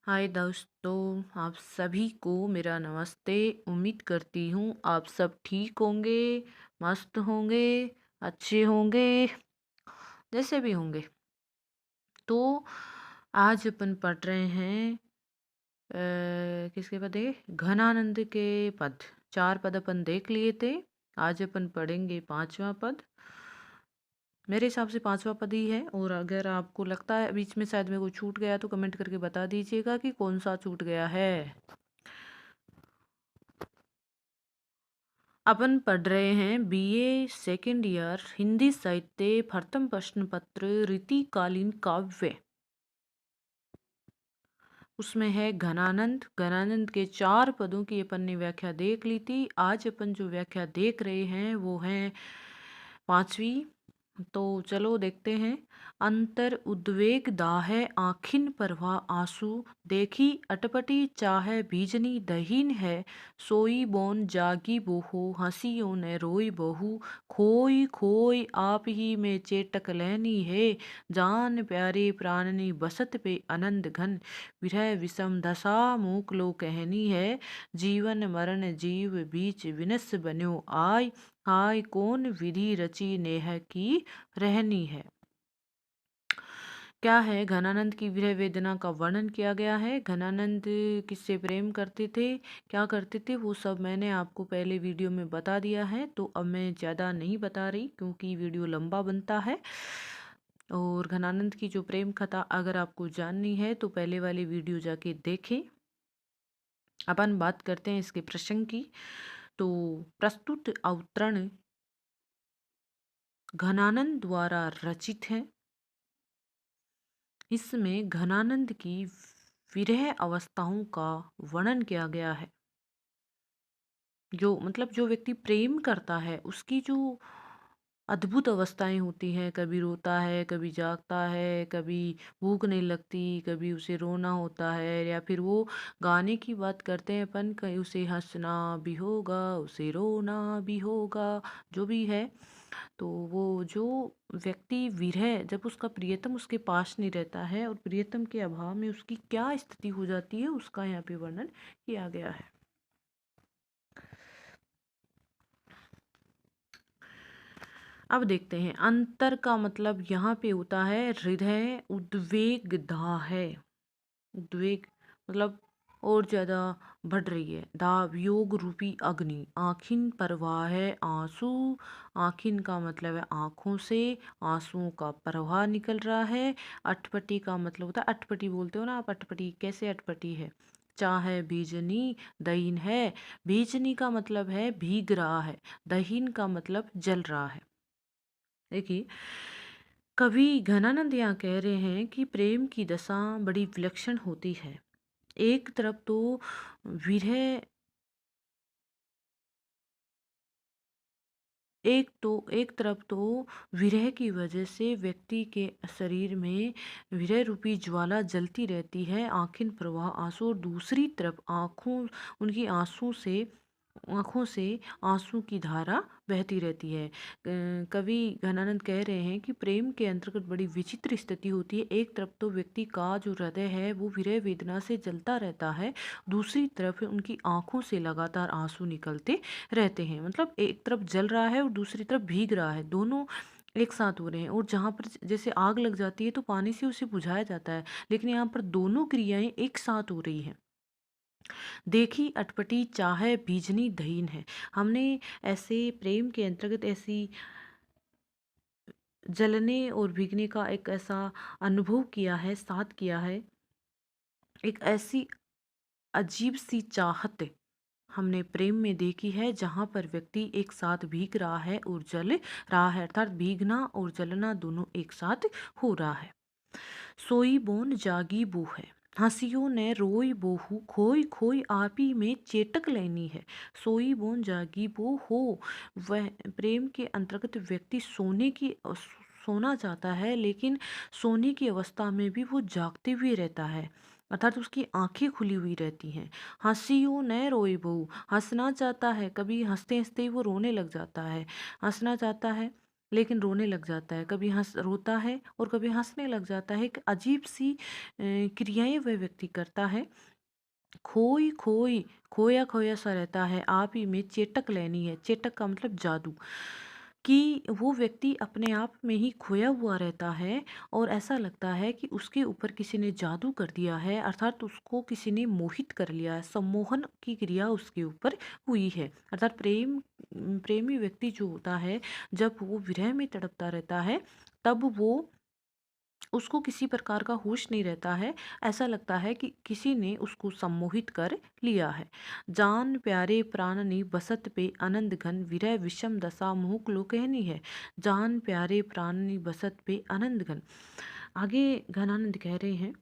हाय दोस्तों, आप सभी को मेरा नमस्ते। उम्मीद करती हूँ आप सब ठीक होंगे, मस्त होंगे, अच्छे होंगे, जैसे भी होंगे। तो आज अपन पढ़ रहे हैं किसके पद है? घनानंद के पद। 4 पद अपन देख लिए थे। आज अपन पढ़ेंगे 5वां पद। मेरे हिसाब से 5वां पद ही है, और अगर आपको लगता है बीच में शायद मेरे को छूट गया तो कमेंट करके बता दीजिएगा कि कौन सा छूट गया है। अपन पढ़ रहे हैं बीए सेकेंड ईयर हिंदी साहित्य प्रथम प्रश्न पत्र रीतिकालीन काव्य। उसमें है घनानंद। घनानंद के 4 पदों की अपन ने व्याख्या देख ली थी। आज अपन जो व्याख्या देख रहे हैं वो है 5वीं। तो चलो देखते हैं। अंतर उद्वेग दाहे आखिन परवा आंसू, देखी अटपटी चाहे बीजनी दहीन है, सोई बोन जागी बोहो हंसियों ने रोई बहू, खोई खोई आप ही में चेटक लहनी है, जान प्यारे प्राणनी बसत पे आनंद घन, विरह विषम दशा मूक लो कहनी है, जीवन मरण जीव बीच विनस बन्यो आय, हाय कौन विधि रची नेह की रहनी है। क्या है? घनानंद की विरह वेदना का वर्णन किया गया है। घनानंद किससे प्रेम करते थे, क्या करते थे, वो सब मैंने आपको पहले वीडियो में बता दिया है। तो अब मैं ज़्यादा नहीं बता रही क्योंकि वीडियो लंबा बनता है। और घनानंद की जो प्रेम कथा अगर आपको जाननी है तो पहले वाली वीडियो जाके देखें। अपन बात करते हैं इसके प्रसंग की। तो प्रस्तुत अवतरण घनानंद द्वारा रचित है। इसमें घनानंद की विरह अवस्थाओं का वर्णन किया गया है। जो मतलब जो व्यक्ति प्रेम करता है उसकी जो अद्भुत अवस्थाएं होती हैं, कभी रोता है, कभी जागता है, कभी भूख नहीं लगती, कभी उसे रोना होता है, या फिर वो गाने की बात करते हैं अपन, कहीं उसे हंसना भी होगा, उसे रोना भी होगा, जो भी है। तो वो जो व्यक्ति विरह, जब उसका प्रियतम उसके पास नहीं रहता है और प्रियतम के अभाव में उसकी क्या स्थिति हो जाती है, उसका यहाँ पे वर्णन किया गया है। अब देखते हैं अंतर का मतलब यहाँ पे होता है हृदय उद्वेग दा है। उद्वेग मतलब और ज्यादा बढ़ रही है। दा वियोग रूपी अग्नि, आखिन प्रवाह है आंसू। आखिन का मतलब है आंखों से आंसुओं का प्रवाह निकल रहा है। अटपटी का मतलब होता है, अटपटी बोलते हो ना आप, अटपटी कैसे अटपटी है। चाहे बीजनी दहीन है। बीजनी का मतलब है भीग रहा है, दहीन का मतलब जल रहा है। देखिए, कवि घनानंद यहाँ कह रहे हैं कि प्रेम की दशा बड़ी विलक्षण होती है। एक तरफ तो विरह एक तरफ तो विरह की वजह से व्यक्ति के शरीर में विरह रूपी ज्वाला जलती रहती है, आखिन प्रवाह आंसू, और दूसरी तरफ आंखों से आंसू की धारा बहती रहती है। कवि घनानंद कह रहे हैं कि प्रेम के अंतर्गत बड़ी विचित्र स्थिति होती है। एक तरफ तो व्यक्ति का जो हृदय है वो विरह वेदना से जलता रहता है, दूसरी तरफ उनकी आंखों से लगातार आंसू निकलते रहते हैं। मतलब एक तरफ जल रहा है और दूसरी तरफ भीग रहा है, दोनों एक साथ हो रहे हैं। और जहाँ पर जैसे आग लग जाती है तो पानी से उसे बुझाया जाता है, लेकिन यहाँ पर दोनों क्रियाएं एक साथ हो रही हैं। देखी अटपटी चाहे बीजनी दहीन है। हमने ऐसे प्रेम के अंतर्गत ऐसी जलने और भीगने का एक ऐसा अनुभव किया है, साथ किया है। एक ऐसी अजीब सी चाहत हमने प्रेम में देखी है जहाँ पर व्यक्ति एक साथ भीग रहा है और जल रहा है, अर्थात भीगना और जलना दोनों एक साथ हो रहा है। सोई बोन जागी बू है, हंसियों ने रोई बोहू, खोई खोई आपी में चेटक लेनी है। सोई बोन जागी बो हो, वह प्रेम के अंतर्गत व्यक्ति सोना चाहता है, लेकिन सोने की अवस्था में भी वो जागते हुए रहता है, अर्थात उसकी आंखें खुली हुई रहती हैं। हंसियों ने रोई बहू, हंसना चाहता है, कभी हंसते हंसते ही वो रोने लग जाता है, हंसना चाहता है, लेकिन रोने लग जाता है, कभी हंस रोता है और कभी हंसने लग जाता है। एक अजीब सी क्रियाएं वह व्यक्ति करता है। खोई खोई, खोया खोया सा रहता है, आप ही में चेटक लेनी है। चेटक का मतलब जादू, कि वो व्यक्ति अपने आप में ही खोया हुआ रहता है और ऐसा लगता है कि उसके ऊपर किसी ने जादू कर दिया है, अर्थात उसको किसी ने मोहित कर लिया है, सम्मोहन की क्रिया उसके ऊपर हुई है। अर्थात प्रेमी व्यक्ति जो होता है, जब वो विरह में तड़पता रहता है, तब वो उसको किसी प्रकार का होश नहीं रहता है। ऐसा लगता है कि किसी ने उसको सम्मोहित कर लिया है। जान प्यारे प्राणनी बसत पे आनंद घन, विरह विषम दशा मुहुक लो कहनी है। जान प्यारे प्राणनी बसत पे आनंद घन। आगे घनानंद कह रहे हैं,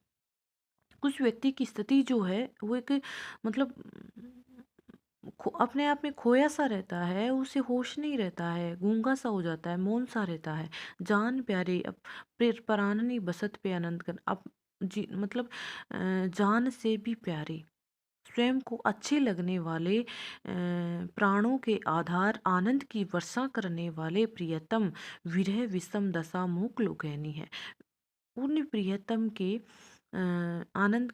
कुछ व्यक्ति की स्थिति जो है वो एक, मतलब अपने आप में खोया सा रहता है, उसे होश नहीं रहता है, गूंगा सा हो जाता है, मौन सा रहता है। जान प्यारे अब प्राणनी बसत पे आनंद कर, अब जी मतलब जान से भी प्यारे, स्वयं को अच्छे लगने वाले, प्राणों के आधार आनंद की वर्षा करने वाले प्रियतम, विरह विषम दशा मुक लो कहनी है। उन प्रियतम के आनंद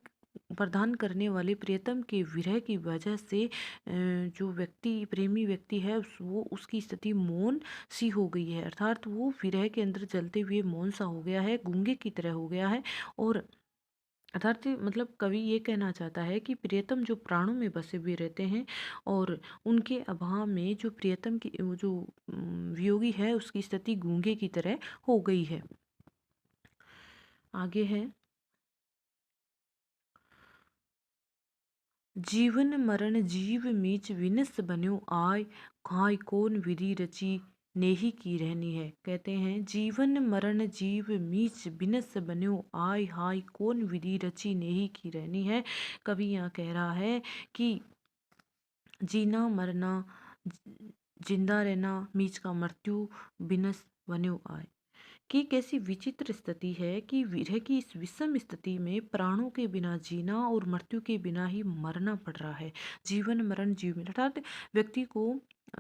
प्रदान करने वाले प्रियतम के विरह की वजह से जो व्यक्ति प्रेमी व्यक्ति है वो उसकी स्थिति मौन सी हो गई है, अर्थात वो विरह के अंदर जलते हुए मौन सा हो गया है, गूंगे की तरह हो गया है। और अर्थात मतलब कवि ये कहना चाहता है कि प्रियतम जो प्राणों में बसे हुए रहते हैं और उनके अभाव में जो प्रियतम की वो जो वियोगी है उसकी स्थिति गूंगे की तरह हो गई है। आगे है, जीवन मरण जीव मीच विनस बन्यो आय, खाय कौन विधि रची नेही की रहनी है। कहते हैं, जीवन मरण जीव मीच बिनस बन्यो आय हाय कौन विधि रची नेही की रहनी है। कवि यहाँ कह रहा है कि जीना मरना, जिंदा रहना, मीच का मृत्यु, बिनस बन्यो आय, कि कैसी विचित्र स्थिति है कि विरह की इस विषम स्थिति में प्राणों के बिना जीना और मृत्यु के बिना ही मरना पड़ रहा है। जीवन मरण जीव में, अर्थात व्यक्ति को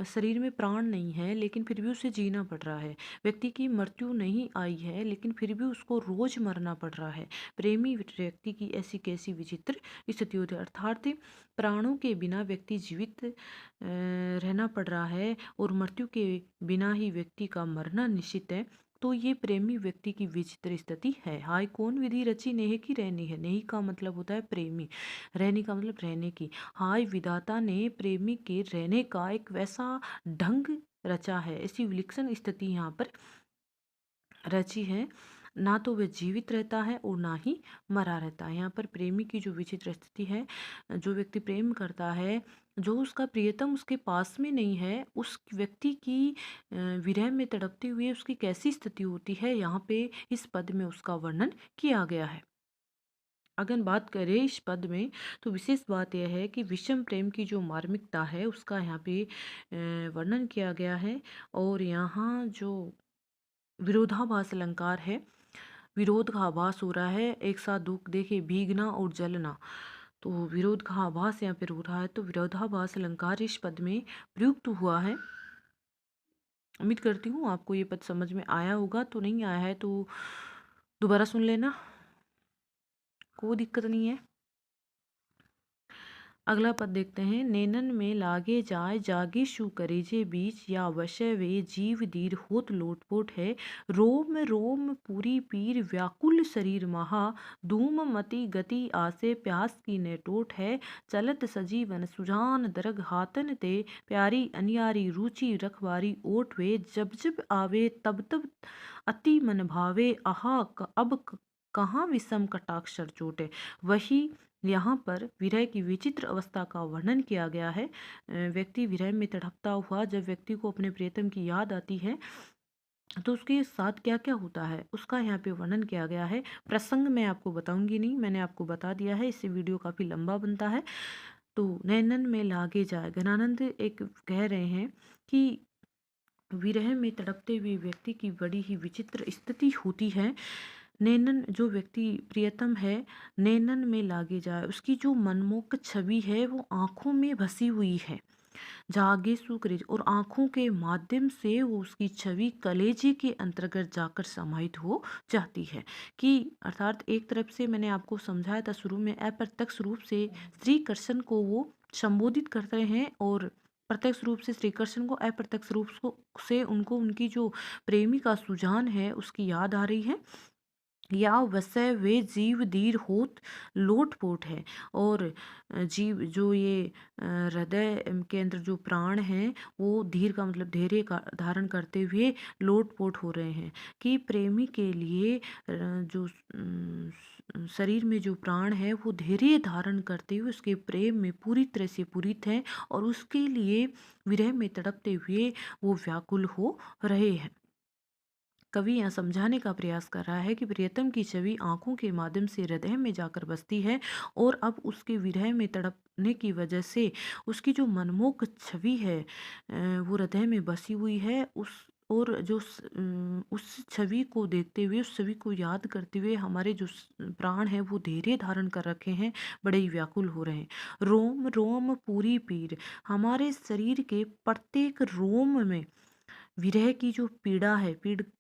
शरीर में प्राण नहीं है लेकिन फिर भी उसे जीना पड़ रहा है। व्यक्ति की मृत्यु नहीं आई है लेकिन फिर भी उसको रोज मरना पड़ रहा है। प्रेमी व्यक्ति की ऐसी कैसी विचित्र स्थिति होती है, अर्थात प्राणों के बिना व्यक्ति जीवित रहना पड़ रहा है और मृत्यु के बिना ही व्यक्ति का मरना निश्चित है। तो ये प्रेमी व्यक्ति की विचित्र स्थिति है। हाय कौन विधि रची नेह की रहनी है। नेही का मतलब होता है प्रेमी, रहनी का मतलब रहने की। हाय विधाता ने प्रेमी के रहने का एक वैसा ढंग रचा है, ऐसी विलक्षण स्थिति यहाँ पर रची है, ना तो वह जीवित रहता है और ना ही मरा रहता है। यहाँ पर प्रेमी की जो विचित्र स्थिति है, जो व्यक्ति प्रेम करता है, जो उसका प्रियतम उसके पास में नहीं है, उस व्यक्ति की विरह में तड़पते हुए उसकी कैसी स्थिति होती है, यहाँ पे इस पद में उसका वर्णन किया गया है। अगर बात करें इस पद में तो विशेष बात यह है कि विषम प्रेम की जो मार्मिकता है उसका यहाँ पे वर्णन किया गया है। और यहाँ जो विरोधाभास अलंकार है, विरोध का आभास हो रहा है, एक साथ दुख देखे भीगना और जलना, तो विरोध का आभास यहाँ पर हो रहा है, तो विरोधाभास अलंकार इस पद में प्रयुक्त हुआ है। उम्मीद करती हूँ आपको ये पद समझ में आया होगा, तो नहीं आया है तो दोबारा सुन लेना, कोई दिक्कत नहीं है। अगला पद देखते हैं, नैनन में लागे जाय जागे शु करेजे बीच, या वशय वे जीव दीर होत लोटपोट है, रोम रोम पूरी पीर व्याकुल शरीर महा, धूम मति गति आसे प्यास की नेटोट है, चलत सजीवन सुजान दरग हाथन ते, प्यारी अनियारी रुचि रखवारी ओट वे, जब जब आवे तब तब अति मन भावे, आहा अब कहाँ विषम कटाक्षर चोटे। वही यहाँ पर विरह की विचित्र अवस्था का वर्णन किया गया है। व्यक्ति विरह में तड़पता हुआ जब व्यक्ति को अपने प्रियतम की याद आती है तो उसके साथ क्या क्या होता है उसका यहाँ पे वर्णन किया गया है। प्रसंग मैं आपको बताऊंगी नहीं, मैंने आपको बता दिया है, इससे वीडियो काफ़ी लंबा बनता है। तो नैनन में लागे जाए, घनानंद एक कह रहे हैं कि विरह में तड़पते हुए व्यक्ति की बड़ी ही विचित्र स्थिति होती है। नैनन जो व्यक्ति प्रियतम है, नैनन में लागे जाए, उसकी जो मनमोहक छवि है वो आंखों में बसी हुई है। जागे सुकृत और आँखों के माध्यम से वो उसकी छवि कलेजे के अंतर्गत जाकर समाहित हो जाती है। कि अर्थात एक तरफ से मैंने आपको समझाया था शुरू में, अप्रत्यक्ष रूप से श्री कृष्ण को वो संबोधित करते हैं और प्रत्यक्ष रूप से श्री कृष्ण को, अप्रत्यक्ष रूप से उनको उनकी जो प्रेमी का सुजान है उसकी याद आ रही है। या वैसे वे जीव दीर होत लोटपोट है। और जीव जो ये हृदय के अंदर जो प्राण हैं वो धीर का मतलब धैर्य का धारण करते हुए लोटपोट हो रहे हैं। कि प्रेमी के लिए जो शरीर में जो प्राण है वो धैर्य धारण करते हुए उसके प्रेम में पूरी तरह से पूरित है और उसके लिए विरह में तड़पते हुए वो व्याकुल हो रहे हैं। कवि यहाँ समझाने का प्रयास कर रहा है कि प्रियतम की छवि आंखों के माध्यम से हृदय में जाकर बसती है और अब उसके विरह में तड़पने की वजह से उसकी जो मनमोहक छवि है वो हृदय में बसी हुई है। और जो उस छवि को देखते हुए, उस छवि को याद करते हुए हमारे जो प्राण है वो धैर्य धारण कर रखे हैं, बड़े ही व्याकुल हो रहे हैं। रोम रोम पूरी पीर, हमारे शरीर के प्रत्येक रोम में विरह की जो पीड़ा है,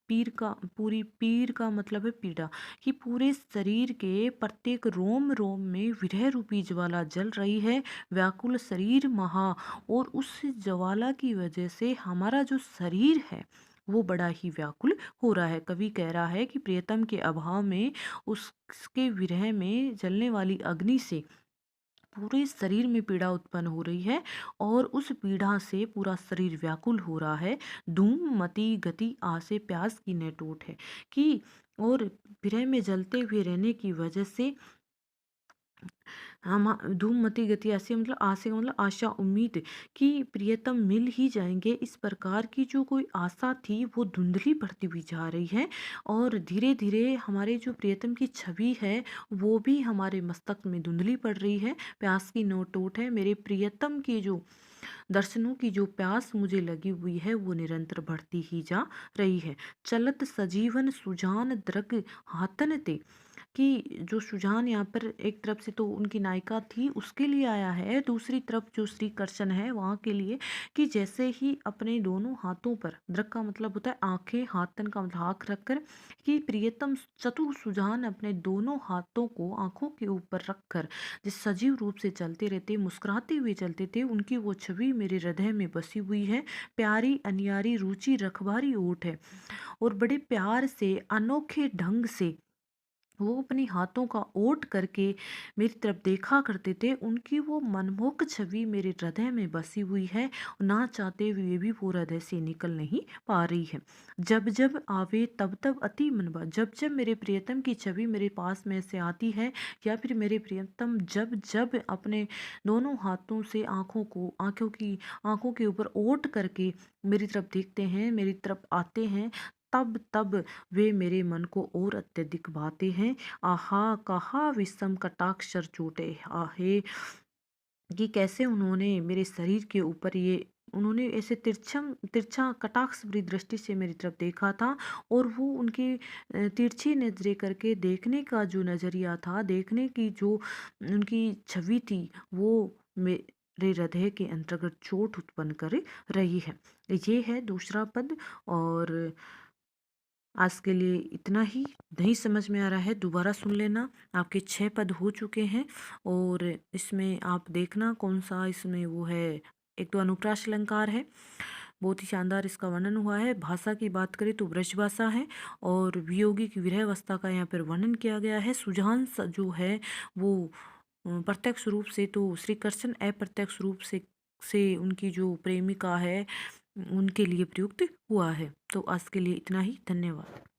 पीर का पूरी पीर का मतलब है पीड़ा। कि पूरे शरीर के प्रत्येक रोम रोम में विरह रूपी ज्वाला जल रही है, व्याकुल शरीर महा। और उस ज्वाला की वजह से हमारा जो शरीर है वो बड़ा ही व्याकुल हो रहा है। कवि कह रहा है कि प्रियतम के अभाव में उसके विरह में जलने वाली अग्नि से पूरे शरीर में पीड़ा उत्पन्न हो रही है और उस पीड़ा से पूरा शरीर व्याकुल हो रहा है। धूम मती गति आसे प्यास की न टूट है। कि और विरह में जलते हुए रहने की वजह से हम धूममती गति ऐसे मतलब आशा का मतलब आशा उम्मीद कि प्रियतम मिल ही जाएंगे, इस प्रकार की जो कोई आशा थी वो धुंधली पड़ती हुई जा रही है। और धीरे धीरे हमारे जो प्रियतम की छवि है वो भी हमारे मस्तक में धुंधली पड़ रही है। प्यास की नोट टोट है, मेरे प्रियतम की जो दर्शनों की जो प्यास मुझे लगी हुई है वो निरंतर बढ़ती ही जा रही है। चलत सजीवन सुजान द्रग हाथन ते, कि जो सुजान यहाँ पर एक तरफ से तो उनकी नायिका थी उसके लिए आया है, दूसरी तरफ जो श्री कृष्ण है वहाँ के लिए। कि जैसे ही अपने दोनों हाथों पर, दृक का मतलब होता है आंखें, हाथन का मतलब आँख रखकर, कि प्रियतम चतुर सुजान अपने दोनों हाथों को आंखों के ऊपर रखकर जिस सजीव रूप से चलते रहते, मुस्कुराते हुए चलते थे, उनकी वो छवि मेरे हृदय में बसी हुई है। प्यारी अनियारी रुचि रखबारी ओट है। और बड़े प्यार से अनोखे ढंग से वो अपने हाथों का ओट करके मेरी तरफ देखा करते थे। उनकी वो मनमोहक छवि मेरे हृदय में बसी हुई है, ना चाहते हुए भी वो हृदय से निकल नहीं पा रही है। जब जब आवे तब तब अति मनवा, जब जब मेरे प्रियतम की छवि मेरे पास में से आती है, या फिर मेरे प्रियतम जब जब अपने दोनों हाथों से आंखों के ऊपर ओट करके मेरी तरफ देखते हैं, मेरी तरफ आते हैं, तब तब वे मेरे मन को और अत्यधिक भाते हैं। आहा कहा विषम कटाक्षर चोटे आहे। कि कैसे उन्होंने मेरे शरीर के ऊपर ये उन्होंने ऐसे तिरछा कटाक्ष भरी दृष्टि से मेरी तरफ देखा था। और वो उनकी तिरछी नजरें करके देखने का जो नजरिया था, देखने की जो उनकी छवि थी, वो मेरे हृदय के अंतर्गत चोट उत्पन्न कर रही है। ये है दूसरा पद। और आज के लिए इतना ही। नहीं समझ में आ रहा है दोबारा सुन लेना। आपके 6 पद हो चुके हैं और इसमें आप देखना कौन सा इसमें वो है। एक तो अनुप्रास अलंकार है, बहुत ही शानदार इसका वर्णन हुआ है। भाषा की बात करें तो ब्रज भाषा है और वियोगी की विरह अवस्था का यहाँ पर वर्णन किया गया है। सुजान जो है वो प्रत्यक्ष रूप से तो श्री कृष्ण, अप्रत्यक्ष रूप से उनकी जो प्रेमिका है उनके लिए प्रयुक्त हुआ है। तो आज के लिए इतना ही। धन्यवाद।